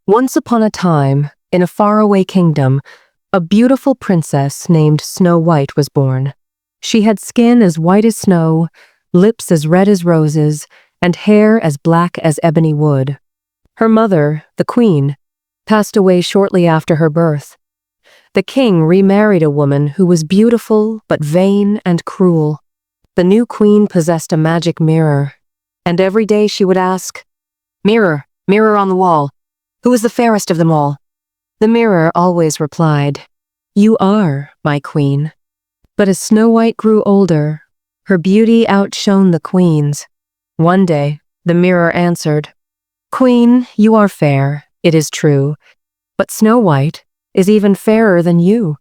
Once upon a time, in a faraway kingdom, a beautiful princess named Snow White was born. She had skin as white as snow, lips as red as roses, and hair as black as ebony wood. Her mother, the queen, passed away shortly after her birth. The king remarried a woman who was beautiful but vain and cruel. The new queen possessed a magic mirror, and every day she would ask, "Mirror, mirror on the wall, who is the fairest of them all?" The mirror always replied, "You are, my queen." But as Snow White grew older, her beauty outshone the queen's. One day, the mirror answered, "Queen, you are fair, it is true, but Snow White is even fairer than you."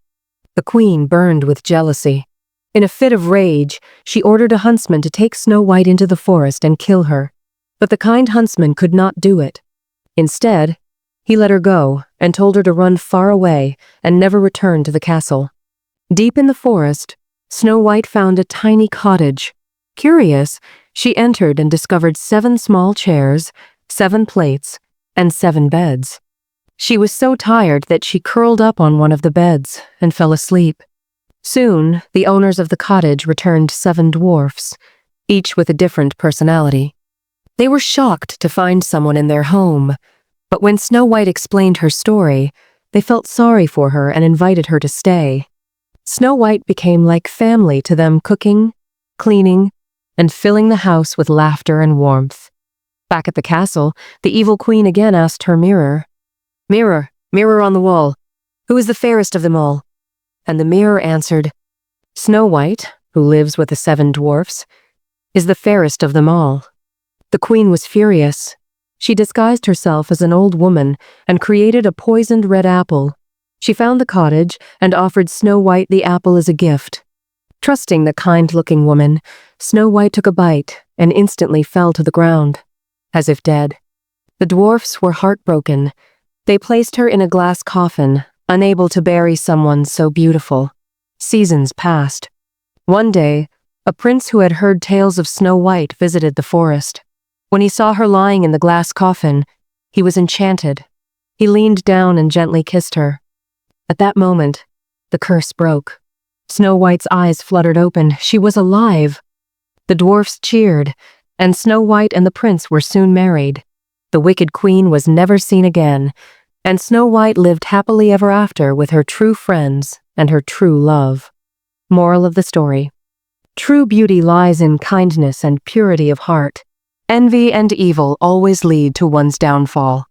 The queen burned with jealousy. In a fit of rage, she ordered a huntsman to take Snow White into the forest and kill her. But the kind huntsman could not do it. Instead, he let her go and told her to run far away and never return to the castle. Deep in the forest, Snow White found a tiny cottage. Curious, she entered and discovered 7 small chairs, 7 plates, and 7 beds. She was so tired that she curled up on one of the beds and fell asleep. Soon, the owners of the cottage returned 7 dwarfs, each with a different personality. They were shocked to find someone in their home, but when Snow White explained her story, they felt sorry for her and invited her to stay. Snow White became like family to them, cooking, cleaning, and filling the house with laughter and warmth. Back at the castle, the evil queen again asked her mirror, "Mirror, mirror on the wall, who is the fairest of them all?" And the mirror answered, "Snow White, who lives with the 7 dwarfs, is the fairest of them all." The queen was furious. She disguised herself as an old woman and created a poisoned red apple. She found the cottage and offered Snow White the apple as a gift. Trusting the kind-looking woman, Snow White took a bite and instantly fell to the ground, as if dead. The dwarfs were heartbroken. They placed her in a glass coffin, unable to bury someone so beautiful. Seasons passed. One day, a prince who had heard tales of Snow White visited the forest. When he saw her lying in the glass coffin, he was enchanted. He leaned down and gently kissed her. At that moment, the curse broke. Snow White's eyes fluttered open. She was alive. The dwarfs cheered, and Snow White and the prince were soon married. The wicked queen was never seen again, and Snow White lived happily ever after with her true friends and her true love. Moral of the story: true beauty lies in kindness and purity of heart. Envy and evil always lead to one's downfall.